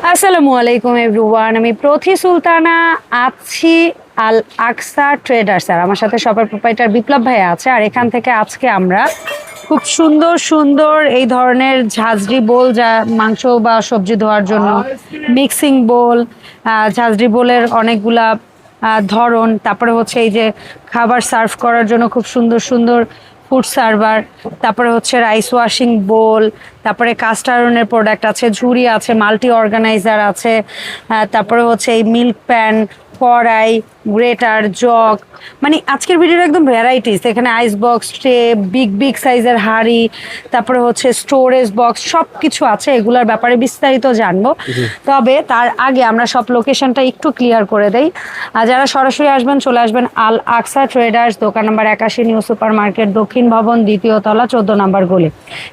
আসসালামু আলাইকুম এভরিওয়ান, আমি প্রথি সুলতানা আছি আল আকসা ট্রেডার্স। আর আমার সাথে শপের প্রোপাইটার বিপ্লব ভাই আছে। আর এখান থেকে আজকে আমরা খুব সুন্দর সুন্দর এই ধরনের ঝাঁঝরি বোল, যা মাংস বা সবজি ধোয়ার জন্য, মিক্সিং বোল, ঝাঁঝরি বোলের অনেকগুলা ধরন, তারপরে হচ্ছে এই যে খাবার সার্ভ করার জন্য খুব সুন্দর সুন্দর ফুড সার্ভার, তারপরে হচ্ছে রাইস ওয়াশিং বোল, তারপরে কাস্ট আয়রনের প্রোডাক্ট আছে, ঝুড়ি আছে, মাল্টি অর্গানাইজার আছে, তারপরে হচ্ছে এই মিল্ক প্যান, কড়াই, গ্রেটার, জগ, মানে আজকের ভিডিওর একদম ভ্যারাইটিস। এখানে ice box, tray, big big সাইজের হাঁড়ি, তারপরে হচ্ছে স্টোরেজ বক্স, সব কিছু আছে। এগুলোর ব্যাপারে বিস্তারিত জানবো। তবে তার আগে আমরা সব লোকেশনটা একটু ক্লিয়ার করে দেই। আর যারা সরাসরি আসবেন চলে আসবেন আল আকসা ট্রেডার্স, দোকান নাম্বার 81, নিউ সুপার মার্কেট, দক্ষিণ ভবন, দ্বিতীয় তলা, 14 নম্বর গলি।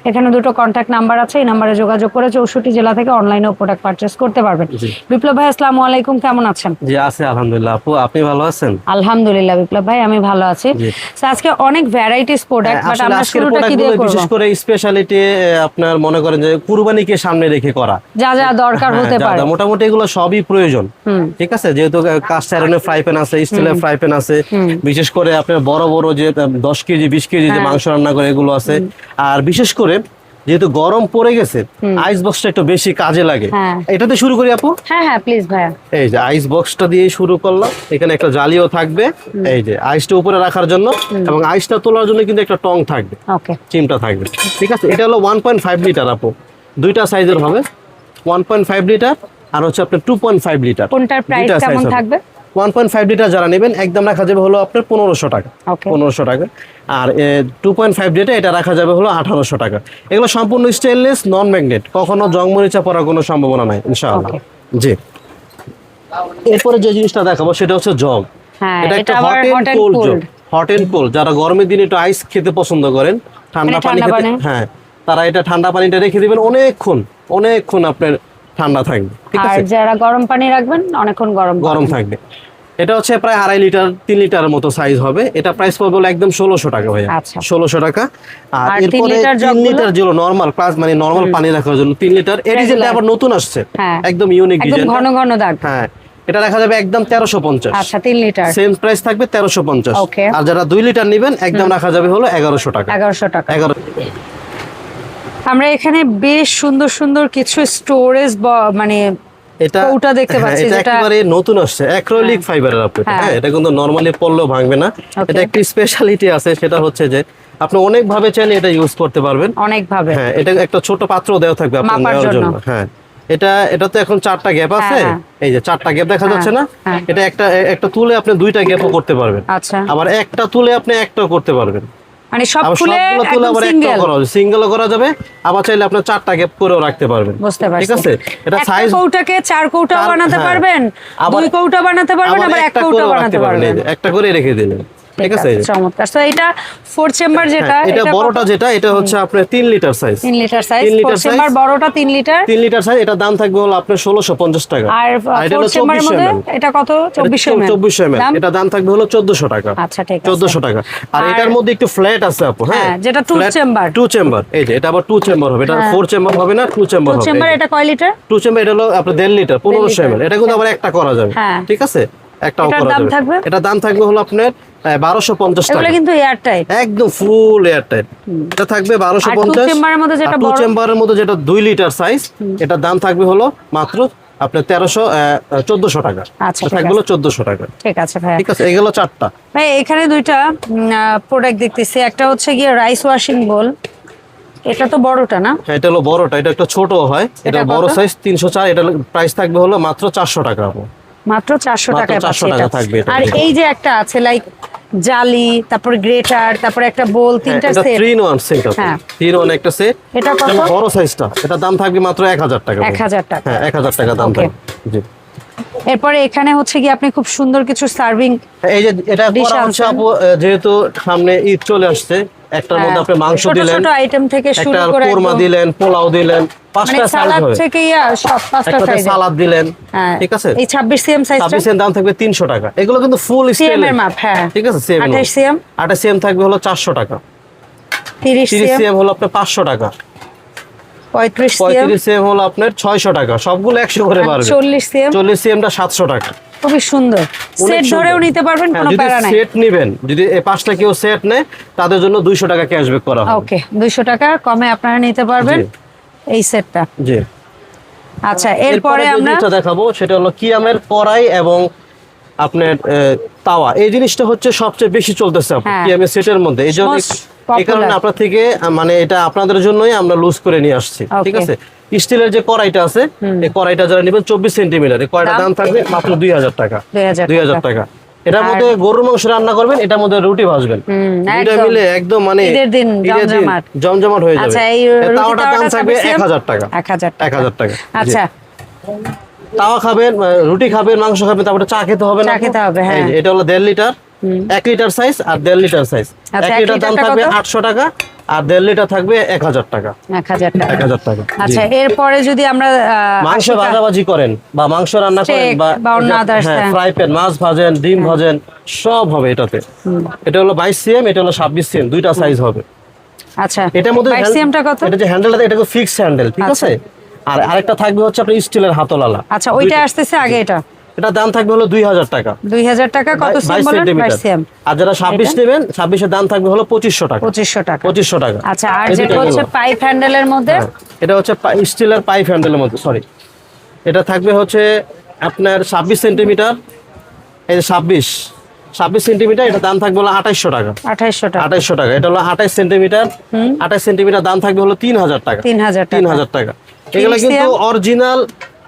এখানে দুটো কন্ট্যাক্ট নাম্বার আছে, এই নাম্বারে যোগাযোগ করে 64 জেলা থেকে অনলাইনেও প্রোডাক্ট পারচেস করতে পারবেন। বিপ্লব ভাই আসসালামু আলাইকুম, কেমন আছেন? জি আছি আলহামদুলিল্লাহ। আপু আপনি ভালো আছেন? আলহামদুলিল্লাহ বিপ্লব ভাই, আমি ভালো আছি। আজকে অনেক ভ্যারাইটিস প্রোডাক্ট, বাট আমরা শুরুটা কি দিয়ে করব? বিশেষ করে স্পেশালিটি আপনার মনে করেন যে কুরবানিকে সামনে রেখে করা যা যা দরকার হতে পারে, মোটামুটি এগুলো সবই প্রয়োজন। ঠিক আছে, যেহেতু কাস্ট আয়রনের ফ্রাই প্যান আছে, স্টিলের ফ্রাই প্যান আছে, বিশেষ করে আপনার বড় বড় যে 10 কেজি 20 কেজি যে মাংস রান্না করে এগুলো আছে। আর বিশেষ করে যেহেতু গরম পড়ে গেছে, আইস বক্সটা একটু বেশি কাজে লাগে। এটাতে শুরু করি আপু। হ্যাঁ হ্যাঁ প্লিজ ভাইয়া। এই যে আইস বক্সটা দিয়ে শুরু করলাম। এখানে একটা জালিও থাকবে, এই যে আইসটা উপরে রাখার জন্য, এবং আইসটা তোলার জন্য কিন্তু একটা টং থাকবে, ওকে, চিমটা থাকবে। ঠিক আছে, এটা হলো 1.5 লিটার আপু, দুইটা সাইজের হবে, 1.5 লিটার আর হচ্ছে আপনার 2.5 লিটার। কোনটার প্রাইস কেমন থাকবে? 1.5 লিটার যারা নেবেন একদম রাখা যাবে হলো আপনার 1500 টাকা, 1500 টাকা। আর 2.5 লিটার এটা রাখা যাবে হলো 1800 টাকা। এগুলো সম্পূর্ণ স্টেনলেস, নন ম্যাগনেট, কখনো জং মরিচা পড়ার কোনো সম্ভাবনা নাই ইনশাআল্লাহ। জি, এরপরে যে জিনিসটা দেখাবো সেটা হচ্ছে জগ। এটা একটা hot and cold jug, hot and cold. যারা গরমের দিনে একটু আইস খেতে পছন্দ করেন, ঠান্ডা পানি খেতে, হ্যাঁ, তারা এটা ঠান্ডা পানিটা রেখে দিবেন, অনেকক্ষণ অনেকক্ষণ আপনার ঠান্ডা থাকবে। ঠিক আছে, আর যারা গরম পানি রাখবেন অনেকক্ষণ গরম থাকবে। এটা হচ্ছে প্রায় 2.5 লিটার 3 লিটারের মতো সাইজ হবে। এটা প্রাইস পড়বে হলো একদম 1600 টাকা ভাইয়া, 1600 টাকা। আর এরপরে 3 লিটার যেগুলো নরমাল ক্লাস, মানে নরমাল পানি রাখার জন্য 3 লিটার, এই ডিজাইনটা আবার নতুন আসছে, একদম ইউনিক ডিজাইন, একদম ঘন ঘন দাগ। হ্যাঁ, এটা রাখা যাবে একদম 1350। আচ্ছা, 3 লিটার সেম প্রাইস থাকবে 1350। আর যারা 2 লিটার নেবেন একদম রাখা যাবে হলো 1100 টাকা, 1100 টাকা। আমরা এখানে বেশ সুন্দর সুন্দর কিছু স্টোরেজ মানে এটা ওটা দেখতে পাচ্ছি, এটা একেবারে নতুন আসছে, অ্যাক্রিলিক ফাইবারের আপু। হ্যাঁ, এটা কিন্তু নরমালি পড়লেও ভাঙবে না। এটা একটা স্পেশালিটি আছে, সেটা হচ্ছে যে আপনি অনেক ভাবে চাইলে এটা ইউজ করতে পারবেন, অনেক ভাবে। হ্যাঁ, এটা একটা ছোট পাত্র দেওয়া থাকবে আপনার নেওয়ার জন্য। হ্যাঁ, এটা তো এখন 4টা গ্যাপ আছে, এই যে 4টা গ্যাপ দেখা যাচ্ছে না, এটা একটা তুলে আপনি 2টা গ্যাপও করতে পারবেন। আচ্ছা, আবার একটা তুলে আপনি একটাও করতে পারবেন, মানে সব খুলে একদম সিঙ্গেল করা যাবে। আবার চাইলে আপনি 4টা গ্যাপ করেও রাখতে পারবেন। ঠিক আছে, এটা সাইজ কৌটাকে 4 কৌটা বানাতে পারবেন, 2 কৌটা বানাতে পারবেন, আবার 1 কৌটা বানাতে পারবেন, একটা করে রেখে দিলেন। ঠিক আছে, চমৎকার। সো এটা 4 চেম্বার যেটা, এটা বড়টা যেটা, এটা হচ্ছে আপনার 3 litre size, 3 litre size, 4 chamber বড়টা 3 লিটার সাইজ। এটা দাম থাকবে হলো আপনার 1650 টাকা। আর এটা হলো 2400 ml, এটা কত? 2400 ml, এটা দাম থাকবে হলো 1400 টাকা। আচ্ছা, ঠিক আছে, 1400 টাকা। আর এটার মধ্যে একটু ফ্ল্যাট আছে আপু, হ্যাঁ, যেটা 2 চেম্বার, এই যে এটা আবার 2 চেম্বার হবে, এটা 4 চেম্বার হবে না, 2 চেম্বার হবে। 2 চেম্বার এটা কয় লিটার? 2 চেম্বার এটা হলো আপনার 1.5 লিটার, 1500 ml। এটা কিন্তু আবার একটা করা যাবে, ঠিক আছে, একটাও করা যাবে। এটা দাম থাকবে হলো আপনার 1250 টাকা। এগুলো কিন্তু এয়ারটাইট, একদম ফুল এয়ারটাইট। এটা থাকবে 1250। 2 চেম্বারের মধ্যে যেটা বড়, 2 চেম্বারের মধ্যে যেটা 2 লিটার সাইজ, এটা দাম থাকবে হলো মাত্র আপনার 1400 টাকা। আচ্ছা, থাকবে হলো 1400 টাকা। ঠিক আছে ভাই, ঠিক আছে, এগুলো 4টা ভাই। এখানে 2টা প্রোডাক্ট দেখতেছি, একটা হচ্ছে গিয়ে রাইস ওয়াশিং বোল। এটা তো বড়টা না? হ্যাঁ, এটা হলো বড়টা, এটা একটা ছোট হয়, এটা বড় সাইজ 304। এটা প্রাইস থাকবে হলো মাত্র 400 টাকা আপু, মাত্র 400 টাকায় থাকবে। আর এই যে একটা আছে লাইক জালি, তারপর গ্রেটার, তারপর একটা বোল, 3টা সেট, 3 in 1 সেট আছে, 3 in 1 একটা সেট। এটা কত? বড় সাইজটা, এটা দাম থাকবে মাত্র 1000 টাকা, 1000 টাকা। হ্যাঁ, 1000 টাকা দাম থাকবে। জি, এরপরে এখানে হচ্ছে কি আপনি খুব সুন্দর কিছু সার্ভিং, এই যে এটা করা হচ্ছে আপু, যেহেতু সামনে ঈদ চলে আসছে, একটার মধ্যে আপনি মাংস দিলেন, ছোট আইটেম থেকে শুরু করে কোরমা দিলেন, পোলাও দিলেন, 5টা সালাদ থেকে সব 5টা সাইজ, সালাদ দিলেন। ঠিক আছে, এই 26 cm সাইজটা, 26 cm দাম থাকবে 300 টাকা। এগুলো কিন্তু ফুল স্কেল এর মাপ। হ্যাঁ, ঠিক আছে, 28 cm থাকবে হলো 400 টাকা। 30 cm হলো আপনার 500 টাকা। 35 সিএম হলো আপনার 600 টাকা, সবগুলো 100 করে পারবে। 40 সিএমটা 700 টাকা। খুবই সুন্দর, সেট ধরেও নিতে পারবেন, কোনো প্যারা নাই। সেট নেবেন, যদি এই 5টা কেউ সেট নেয় তাদের জন্য 200 টাকা ক্যাশব্যাক করা হবে। ওকে, 200 টাকা কমে আপনারা নিতে পারবেন এই সেটটা। জি। আচ্ছা, এরপরে আমরা যেটা দেখাবো সেটা হলো কিয়ামের কড়াই এবং আপনার তাওয়া। এই জিনিসটা হচ্ছে সবচেয়ে বেশি চলতেছে কিয়ামের সেটের মধ্যে। এই জন্য এই কারণে আপনার থেকে মানে এটা আপনাদের জন্যই আমরা লুজ করে নিয়ে আসছি। ঠিক আছে, স্টিলের যে কড়াইটা আছে, এই কড়াইটা যারা নেবেন 24 সেন্টিমিটার, এই কড়াইটার দাম থাকবে মাত্র 2000 টাকা। 2000 টাকা। এটার মধ্যে গরুর মাংস রান্না করবেন, এটার মধ্যে রুটি ভাজবেন, দুইটা মিলে একদম মানে ঈদের দিন জমজমাট হয়ে যাবে। আচ্ছা, এই তাওয়াটার দাম থাকবে 1000 টাকা। 1000 টাকা। আচ্ছা, তাওয়া খাবেন, রুটি খাবেন, মাংস খাবেন, তারপরে চা খেতে হবে না? হ্যাঁ। এটা হলো 1.5 লিটার, 1 লিটার সাইজ আর 1.5 লিটার সাইজ। 1 লিটার দাম থাকবে 800 টাকা আর 1.5 লিটার থাকবে 1000 টাকা। 1000 টাকা। আচ্ছা, এরপরে যদি আমরা মাংস ভাজাভাজি করেন বা মাংস রান্না করেন বা ফ্রাই প্যান, মাছ ভাজেন, ডিম ভাজেন, সব হবে এটাতে। এটা হলো 22 সিএম, এটা হলো 26 সিএম, দুইটা সাইজ হবে। আচ্ছা, এটার মধ্যে 22 সিএমটা কত? এটা যে হ্যান্ডেলটা, এটা ফিক্স হ্যান্ডেল, ঠিক আছে। আর আরেকটা থাকবে হচ্ছে আপনার স্টিলের হাতলালা। আচ্ছা, ওইটা আসতেছে আগে। এটা দাম থাকবে হলো 2000 টাকা। 2000 টাকা। কত সিএম বলেন? 22 সিএম। আর যারা 26 নেবেন, 26 এর দাম থাকবে হলো 2500 টাকা। 2500 টাকা। আচ্ছা, আর যেটা হচ্ছে পাইপ হ্যান্ডেলের মধ্যে, এটা হচ্ছে স্টিলের পাইপ হ্যান্ডেলের মধ্যে, সরি, এটা থাকবে হচ্ছে আপনার 26 সেন্টিমিটার। এই যে 26 সেন্টিমিটার, এটা দাম থাকবে হলো 2800 টাকা। 2800 টাকা। এটা হলো 28 সেন্টিমিটার। 28 সেন্টিমিটার দাম থাকবে হলো 3000 টাকা। 3000 টাকা। এগুলো কিন্তু অরিজিনাল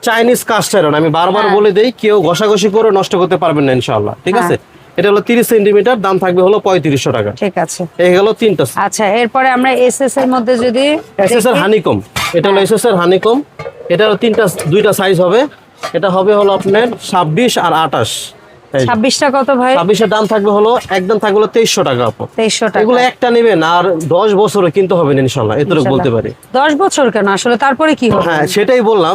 চাইনিজ কাস্ট আয়রন। আমি বারবার বলে দেই, কেউ ঘষাঘষি করে নষ্ট করতে পারবেন না ইনশাআল্লাহ। ঠিক আছে, এটা হলো 30 সেন্টিমিটার, দাম থাকবে হলো 3500 টাকা। ঠিক আছে, এই হলো তিনটা। আচ্ছা, এরপরে আমরা এসএস এর মধ্যে যদি এসএস এর হানিকম, এটা হলো এসএস এর হানিকম। এটা হলো দুইটা সাইজ হবে। এটা হবে হলো আপনার 26 আর 28। 26টা কত ভাই? 26 এর দাম থাকবে হলো একদম থাকবে হলো 2300 টাকা আপু। 2300 টাকা। এগুলো একটা নেবেন আর 10 বছরে কিনতে হবে ইনশাআল্লাহ, এতটুকু বলতে পারি। 10 বছর কেন আসলে, তারপরে কি হবে? হ্যাঁ, সেটাই বললাম।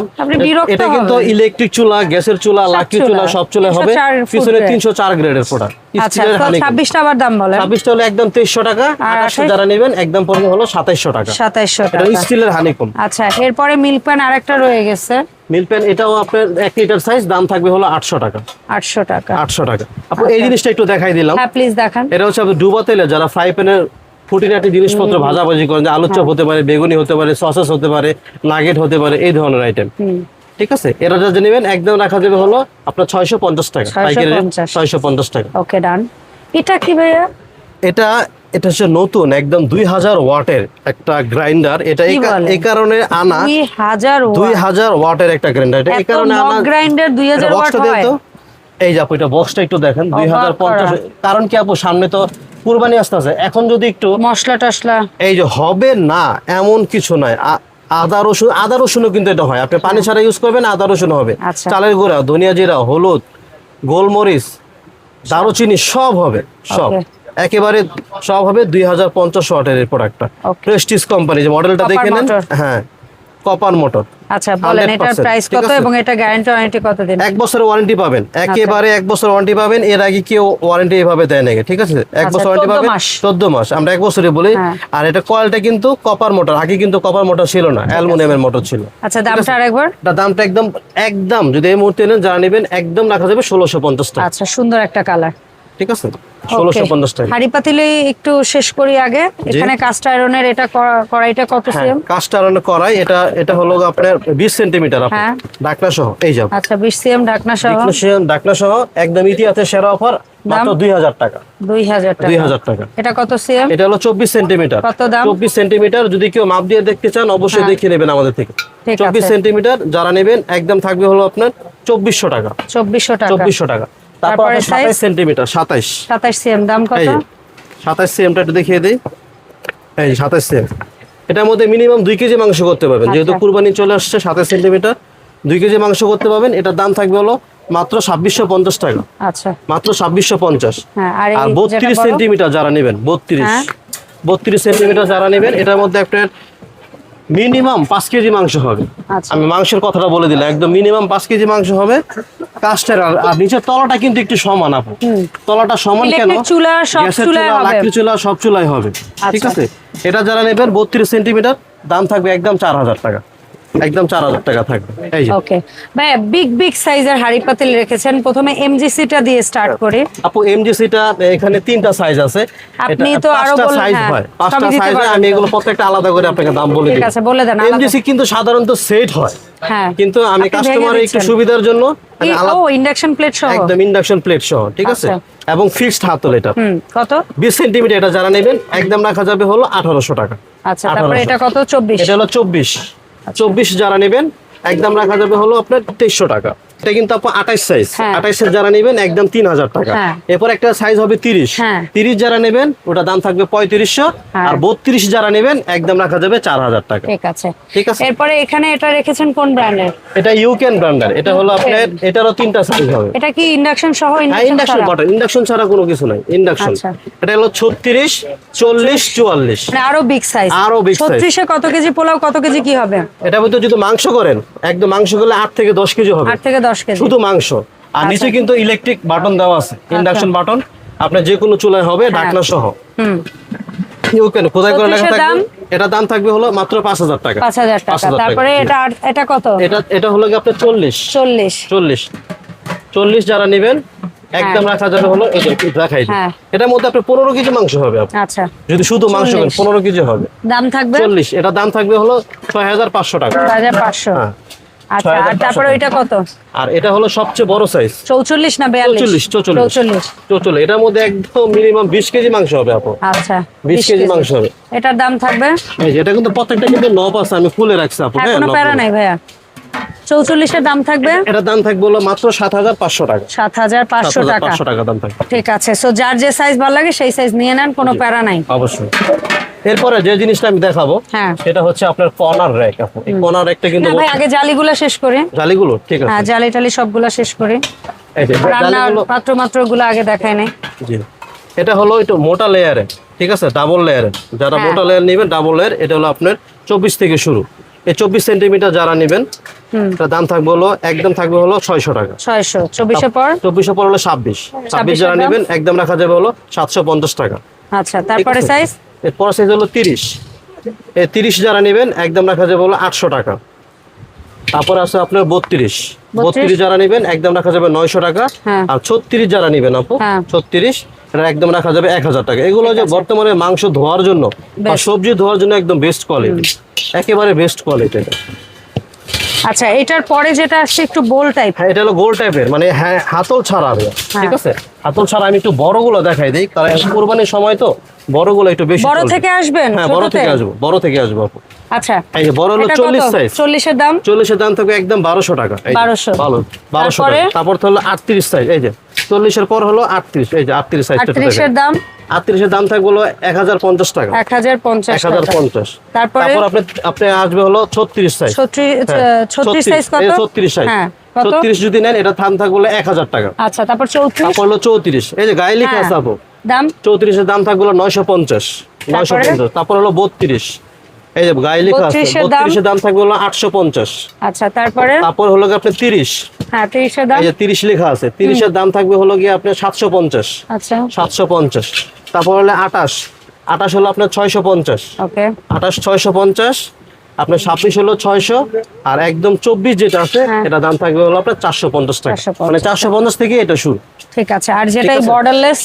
এটা কিন্তু ইলেকট্রিক চুলা, গ্যাসের চুলা, লাকড়ি চুলা, সব চুলা হবে। পিছনে 304 গ্রেডের প্রোডাক্ট। আচ্ছা, 26টা আবার দাম বলেন। 26টা হলো একদম 2300 টাকা, 28 যারা নেবেন একদম পড়বে হলো 2700 টাকা। 2700 টাকা। এটা স্টিলের হানিকম। আচ্ছা, এরপরে মিল্ক প্যান আরেকটা রয়ে গেছে। মিল্ক প্যান, এটাও আপনার 1 লিটার সাইজ, দাম থাকবে হলো 800 টাকা। 800 টাকা। 800 টাকা। আপু এই জিনিসটা একটু দেখাই দিলাম। হ্যাঁ, প্লিজ দেখান। এটা হচ্ছে আপনি ডুবা তেলে যারা ফ্রাই প্যানের খুঁটিনাটি জিনিসপত্র ভাজাভাজি করেন, যে আলুর চপ হতে পারে, বেগুনি হতে পারে, সসেস হতে পারে, নাগেট হতে পারে, এই ধরনের আইটেম। ঠিক আছে, এরা যা নেবেন একদম রাখা যাবে হলো আপনার 650 টাকা। পাইকারি রেট 650 টাকা। ওকে, ডান। এটা কি ভাইয়া? এটা হচ্ছে নতুন একদম 2000 ওয়াটের একটা গ্রাইন্ডার। এটা এই কারণে আনা 2000 ওয়াটের একটা গ্রাইন্ডার। এটা এই কারণে আনা গ্রাইন্ডার 2000 ওয়াট হয়। এই যে আপু, এটা বক্সটা একটু দেখেন, 2050। কারণ কি আপু, সামনে তো কুরবানি আসতেছে, এখন যদি একটু মশলা টশলা এই যে হবে না এমন কিছু নয়। আদা রসুনও কিন্তু এটা হয়, আপনি পানি ছাড়া ইউজ করবেন, আদা রসুন হবে। চালের গুঁড়া, ধনিয়া জিরা, হলুদ, গোলমরিচ, দারুচিনি সব হবে, সব একেবারে সব হবে। 2050 ওয়াটের এই প্রোডাক্টটা, প্রেস্টিজ কোম্পানি, যে মডেলটা দেখে নেন। হ্যাঁ, কপার মোটর। আচ্ছা, বলেন এটার প্রাইস কত এবং এটা গ্যারান্টি ওয়ারেন্টি কত দিন? 1 বছরের ওয়ারেন্টি পাবেন, একেবারে 1 বছর ওয়ারেন্টি পাবেন। এর আগে কেউ ওয়ারেন্টি এভাবে দেয় না, ঠিক আছে। 1 বছর ওয়ারেন্টি পাবেন, 14 মাস, আমরা 1 বছরই বলি। আর এটা কয়েলটা কিন্তু কপার মোটর, আগে কিন্তু কপার মোটর ছিল না, অ্যালুমিনিয়ামের মোটর ছিল। আচ্ছা, দামটা আরেকবার? দামটা একদম যদি এই মুহূর্তে নেন, যারা নেবেন একদম রাখা যাবে 1650 টাকা। আচ্ছা, সুন্দর একটা কালার। ঠিক আছে, 1650 টাকা। হাড়ি পাতিলে একটু শেষ করি আগে। এখানে কাস্ট আয়রনের এটা কড়াইটা কত সিএম? কাস্ট আয়রনের কড়াই, এটা হলো আপনার 20 সেন্টিমিটার আপনি, ঢাকনা সহ। এই যে আচ্ছা, 20 সিএম ঢাকনা সহ। ঢাকনা সহ একদম ইতিহাসের সেরা অফার, মাত্র 2000 টাকা। 2000 টাকা। এটা কত সিএম? এটা হলো 24 সেন্টিমিটার। কত দাম? 24 সেন্টিমিটার যদি কেউ মাপ দিয়ে দেখতে চান, অবশ্যই দেখিয়ে নেবেন আমাদের থেকে। 24 সেন্টিমিটার যারা নেবেন একদম থাকবে হলো আপনার 2400 টাকা। 2400 টাকা। তারপর 27 সেন্টিমিটার, 27 সিএম, দাম কত? 27 সিএমটা একটু দেখিয়ে দেই। এই 27 সিএম, এটার মধ্যে মিনিমাম 2 কেজি মাংস করতে পারবেন। যেহেতু কুরবানি চলে আসছে, 27 সেন্টিমিটার 2 কেজি মাংস করতে পারবেন। এটার দাম থাকবে হলো মাত্র 2650 টাকা। আচ্ছা, মাত্র 2650। আর 32 সেন্টিমিটার যারা নেবেন, 32 সেন্টিমিটার যারা নেবেন, এটার মধ্যে আপনার মিনিমাম 5 কেজি মাংস হবে। আমি মাংসের কথাটা বলে দিলাম, একদম মিনিমাম 5 কেজি মাংস হবে। কাস্টের আর নিচের তলাটা কিন্তু একটু সমান আপু, তলাটা সমান কেন? গ্যাসের চুলা, লাকড়ি চুলা, সব চুলাই হবে। ঠিক আছে, এটা যারা নেবেন 32 সেন্টিমিটার দাম থাকবে একদম 4000 টাকা, একদম 4000 টাকা থাকবে। এই যে ওকে ভাই, বিগ সাইজের হাড়ি পাতিল রেখেছেন। প্রথমে এমজিসিটা দিয়ে স্টার্ট করে। আপু এমজিসিটা এখানে 3টা সাইজ আছে, আপনি তো আরো 5টা বললেন, সাইজ হ্যাঁ, হয়, সবই 5টা দিতে সাইজ হয়। পারবেন আমি তো। এগুলো প্রত্যেকটা আলাদা করে আপনাকে দাম বলে দিই। ঠিক আছে, বলে দেন আলাদা। এমজিসি কিন্তু সাধারণত সেট হয়, হ্যাঁ, কিন্তু আমি আপনি ভেঙে কাস্টমারের একটু দিচ্ছেন। সুবিধার জন্য আমি আলাদা, ইন্ডাকশন প্লেট সহ। একদম ইন্ডাকশন প্লেট সহ, ঠিক আছে, আচ্ছা। এবং ফিক্সড হাতল এটা। কত? 20 সেন্টিমিটার এটা যারা নেবেন একদম রাখা যাবে হলো 1800 টাকা। আচ্ছা, তারপরে এটা কত? 24। এটা হলো 24 যারা নেবেন একদম রাখা যাবে হলো আপনার 2300 টাকা। এটা কিন্তু আপু 28 সাইজ, হ্যাঁ। 28 সাইজ যারা নেবেন একদম 3000 টাকা। হ্যাঁ। এরপর একটা সাইজ হবে 30, হ্যাঁ। 30 যারা নেবেন ওটা দাম থাকবে 3500। হ্যাঁ। আর 32 যারা নেবেন একদম রাখা যাবে 4000 টাকা। ঠিক আছে, ঠিক আছে। এরপরে এখানে এটা রেখেছেন কোন ব্র্যান্ডের? এটা ইউকেন ব্র্যান্ডের, এটা হলো আপনার, এটারও 3টা সাইজ হবে। এটা কি ইন্ডাকশন সহ? ইন্ডাকশন বাটন, ইন্ডাকশন ছাড়া কোনো কিছু নাই, ইন্ডাকশন। আচ্ছা। এটা হলো 36, 40, 44। মানে আরো বিগ সাইজ। আরো big size। 36 এ কত কেজি পোলাও, কত কেজি কি হবে? এটা বলতে যদি মাংস করেন একদম মাংস করলে 8 থেকে 10 কেজি হবে, 8 থেকে 10 কেজি। শুধু মাংস। আর নিচে কিন্তু ইলেকট্রিক বাটন দেওয়া আছে, ইন্ডাকশন বাটন, আপনার যে কোনো চুলায় হবে, ঢাকনা সহ। ইউকেন খোদাই করে লেখা 36 এর দাম? থাকবে। এটা দাম থাকবে হলো মাত্র 5000 টাকা। 5000 টাকা। 5000 তারপরে এটা কত? এটা হলো কি আপনার 40 40 যারা নেবেন একদম রাখা যাবে হলো, এই যে দেখাই দিই। হ্যাঁ। এটার মধ্যে আপনার 15 কেজি মাংস হবে আপনার। আচ্ছা, যদি শুধু মাংস করেন 40 15 কেজি হবে। দাম থাকবে 40, এটা দাম থাকবে হলো 6500 টাকা। 6500। হ্যাঁ। আচ্ছা, আর 6500 তারপরে ওইটা কত? আর এটা হলো সবচেয়ে বড় সাইজ, 44 না 42? 44। এটার মধ্যে একদম মিনিমাম 20 কেজি মাংস হবে আপু। আচ্ছা, 20 কেজি মাংস হবে। এটার দাম থাকবে? এই যে এটা কিন্তু প্রত্যেকটা কিন্তু নব আছে, আমি খুলে রাখছি আপু। হ্যাঁ, হ্যাঁ, কোনো নব প্যারা গুলো। নাই ভাইয়া। 44 এর দাম থাকবে এটার দাম থাকবে হলো মাত্র 7500 টাকা। 7500 টাকা। 7500 টাকা দাম থাকবে। ঠিক আছে, সো যার যে সাইজ ভালো লাগে সেই সাইজ নিয়ে নেন, কোনো প্যারা নাই। অবশ্যই। এরপরে যে জিনিসটা আমি দেখাবো হ্যাঁ। সেটা হচ্ছে আপনার কর্নার র্যাক আপু। এই কর্নার র্যাকটা কিন্তু না ভাই, আগে জালিগুলো শেষ করে। জালিগুলো ঠিক আছে। হ্যাঁ, জালি টালি সবগুলা শেষ করে। এই যে রান্নার জালিগুলো, পাত্র গুলো আগে দেখায় নাই। জি, এটা হলো একটু মোটা লেয়ারে, ঠিক আছে, ডাবল লেয়ারে। যারা হ্যাঁ। মোটা লেয়ার নেবেন ডাবল লেয়ার, এটা হলো আপনার 24 থেকে শুরু। এই 24 সেন্টিমিটার যারা নেবেন এটা দাম থাকবে হলো একদম থাকবে হলো 600 টাকা। 600। 24 পর? 24 পর হলো 26 যারা দাম? নেবেন একদম রাখা যাবে হলো 750 টাকা। আচ্ছা, তারপরে ঠিক আছে? সাইজ? এরপর সাইজ হলো 30, এই 30 যারা নেবেন একদম রাখা যাবে হলো 800 টাকা। তারপর আছে আপনার 32 যারা নেবেন একদম রাখা যাবে 900 টাকা। হ্যাঁ। আর 36 যারা নেবেন আপু, হ্যাঁ। 36 এটা একদম রাখা যাবে 1000 টাকা। এগুলো যে বর্তমানে মাংস ধোয়ার জন্য বা Best। সবজি ধোয়ার জন্য একদম বেস্ট কোয়ালিটি, একেবারে বেস্ট কোয়ালিটি এটা। আচ্ছা, এটার পরে যেটা আসছে একটু বোল টাইপ। হ্যাঁ, এটা হলো গোল টাইপের, মানে হ্যাঁ হাতল ছাড়া হবে, ঠিক আছে। হাতল ছাড়া আমি একটু বড়গুলো দেখাই দিই, কারণ কুরবানির সময় তো বড়গুলো একটু বেশি বড় চলবে। থেকে আসবেন? হ্যাঁ, বড় থেকে আসবো আপু। আচ্ছা, এই যে বড় হলো এটা 40 কত? সাইজ। 40 এর দাম? 40 এর দাম থাকবে একদম 1200 টাকা। এই যে, 1200 1200 তারপরে? টাকা। তারপর তো হলো 38 সাইজ, এই যে 40 এর পর হলো 38, এই যে 38 সাইজটা 38 এর দাম? 38 এর দাম থাকবে হলো 1050 টাকা। 1050 টাকা। 1050। তারপরে? তারপর আপনি আসবে হলো 36 সাইজ। 36 সাইজ কত? 36 সাইজ। হ্যাঁ, কত? 36 যদি নেন এটা দাম থাকবে হলো 1000 টাকা। আচ্ছা, তারপর 34? তারপর হলো 34, এই যে গায়ে লেখা হ্যাঁ। আছে আপু। দাম? 34 এর দাম থাকবে হলো 950। তারপর হলো 32, এই যে গায়ে লেখা আছে 32 এর দাম? 32 এর দাম থাকবে হলো 850। আচ্ছা, তারপরে? তারপর হলো আপনার 30, হ্যাঁ, 30 এর দাম? এই যে 30 লেখা আছে, 30 এর দাম থাকবে হলো গিয়ে আপনার 750। আচ্ছা, 750। তারপর হলো 28 হলো আপনার 650। ওকে। 28 650, আপনার 26 হলো 600। আর একদম 24 যেটা আছে হ্যাঁ। এটা দাম থাকবে হলো আপনার 450 টাকা। 450 মানে 450 থেকে এটা শুরু। ঠিক আছে, আর যেটাই আছে। বর্ডারলেস?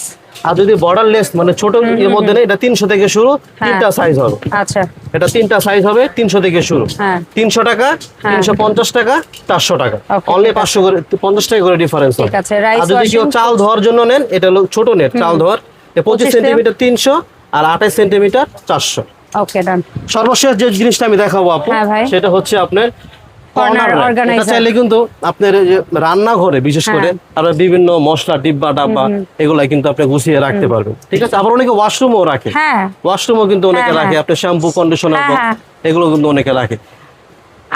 আর যদি বর্ডারলেস মানে ছোট এর মধ্যে নেই, এটা 300 থেকে শুরু, হ্যাঁ। 3টা সাইজ হবে। আচ্ছা, এটা 3টা সাইজ হবে 300 থেকে শুরু। হ্যাঁ। 300 টাকা, 350 টাকা, 400 টাকা। Okay, অনলি ঠিক 500 করে 50 টাকা করে ডিফারেন্স হবে। ঠিক আছে, rice আর যদি কেউ washing? চাল ধোয়ার জন্য নেন এটা হলো ছোট নেট, চাল ধোয়ার 25 25 সেন্টিমিটার 300 আর 28 সেন্টিমিটার 400। ওকে, ডান। সর্বশেষ যে জিনিসটা আমি দেখাবো আপু, হ্যাঁ ভাই। সেটা হচ্ছে আপনার Corner কর্নার organizer। এটা চাইলে কিন্তু আপনার এই যে রান্নাঘরে বিশেষ করে আর বিভিন্ন মশলা ডিব্বা ডাব্বা এগুলাই কিন্তু আপনি গুছিয়ে রাখতে পারবেন, ঠিক আছে। আবার অনেকে ওয়াশরুমও রাখে, হ্যাঁ, ওয়াশরুমও কিন্তু অনেকে হ্যাঁ, রাখে, হ্যাঁ। আপনি শ্যাম্পু কন্ডিশনার হ্যাঁ। এগুলো কিন্তু অনেকে রাখে।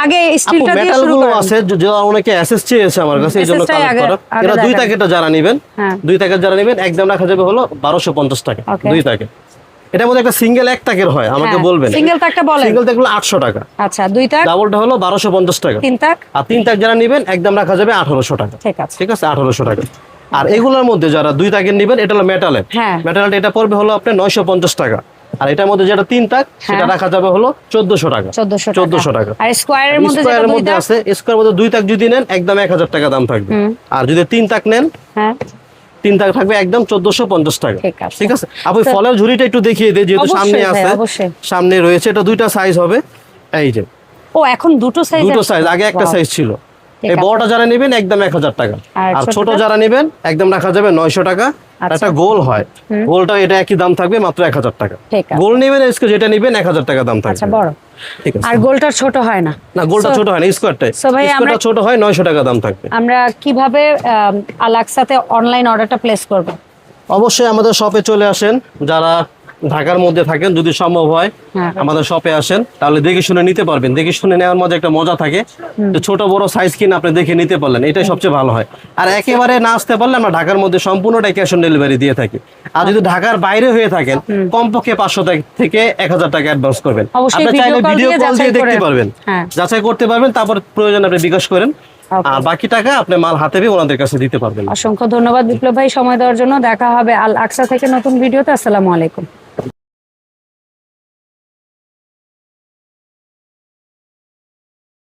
আগে আপু স্টিলটা দিয়ে মেটাল শুরু গুলো করেন। আছে যে অনেকে এসএস চেয়েছে আমার কাছে, এই জন্য SS টাই কালেক্ট আগে- করা। আগে এরা 2 দেখান। প্যাকেটটা যারা নেবেন, হ্যাঁ। 2 প্যাকেট যারা নেবেন একদম রাখা যাবে হলো 1250 টাকা। Okay. 2 প্যাকেট। এটার মধ্যে একটা সিঙ্গেল 1 টাকের হয়, আমাকে হ্যাঁ, বলবেন। single টাকটা বলেন। সিঙ্গেল টাকগুলো 800 টাকা। আচ্ছা, 2 টাক? ডাবলটা হলো 1250 টাকা। 3 টাক? আর 3 টাক যারা নেবেন একদম রাখা যাবে 1800 টাকা। ঠিক আছে। ঠিক আছে, 1800 টাকা। আর এগুলোর মধ্যে যারা 2 টাকের নেবেন এটা হলো মেটালের। হ্যাঁ। মেটালের এটা পড়বে হলো আপনার 950 টাকা। আর এটার মধ্যে যেটা 3 তাক সেটা রাখা যাবে হলো 1400 টাকা। 1400 টাকা। আর স্কয়ারের মধ্যে যেটা স্কয়ারের মধ্যে আছে, স্কয়ারের মধ্যে 2 তাক যদি নেন একদম 1000 টাকা দাম থাকবে। আর যদি 3 তাক নেন, হ্যাঁ 3 তাক থাকবে একদম 1450 টাকা। ঠিক আছে। আপনি ফলের ঝুড়িটা একটু দেখিয়ে দেই, যেহেতু সামনে আছে, সামনে রয়েছে, এটা দুইটা সাইজ হবে। এই যে ও এখন দুটো সাইজ, আগে একটা সাইজ ছিল। এই বড়টা যারা নেবেন একদম 1000 টাকা, আর ছোট যারা নেবেন একদম রাখা যাবে 900 টাকা। একটা গোল হয়, গোলটা এটা একই দাম থাকবে মাত্র 1000 টাকা। গোল নেবেন স্কয়ার যেটা নেবেন 1000 টাকা দাম থাকবে। আচ্ছা বড়, ঠিক আছে। আর গোলটা ছোট হয় না? না, গোলটা ছোট হয় না, স্কয়ারটা ছোট হয়, 900 টাকা দাম থাকবে। আমরা কিভাবে আল আকসাতে অনলাইন অর্ডারটা প্লেস করব? অবশ্যই আমাদের শপে চলে আসেন, যারা ঢাকার মধ্যে থাকেন যদি সম্ভব হয় আমাদের শপে আসেন, তাহলে দেখে শুনে নিতে পারবেন। দেখে শুনে নেওয়ার মধ্যে একটা মজা থাকে, ছোট বড় সাইজ কিনে আপনি দেখে নিতে পারলেন, এটাই সবচেয়ে ভালো হয়। আর একেবারে না আসতে পারলে আমরা ঢাকার মধ্যে সম্পূর্ণটাই ক্যাশ অন ডেলিভারি দিয়ে থাকি। আর যদি ঢাকার বাইরে হয়ে থাকেন কমপক্ষে 500 থেকে 1000 টাকা অ্যাডভান্স করবেন। আপনি চাইলে ভিডিও কল দিয়ে দেখতে পারবেন, যাচাই করতে পারবেন, তারপর প্রয়োজন আপনি বিকাশ করেন, আর বাকি টাকা আপনি মাল হাতে পেয়ে ওনাদের কাছে দিতে পারবেন। অসংখ্য ধন্যবাদ বিপ্লব ভাই সময় দেওয়ার জন্য। দেখা হবে আল আকসা থেকে নতুন ভিডিওতে। আসসালামু আলাইকুম।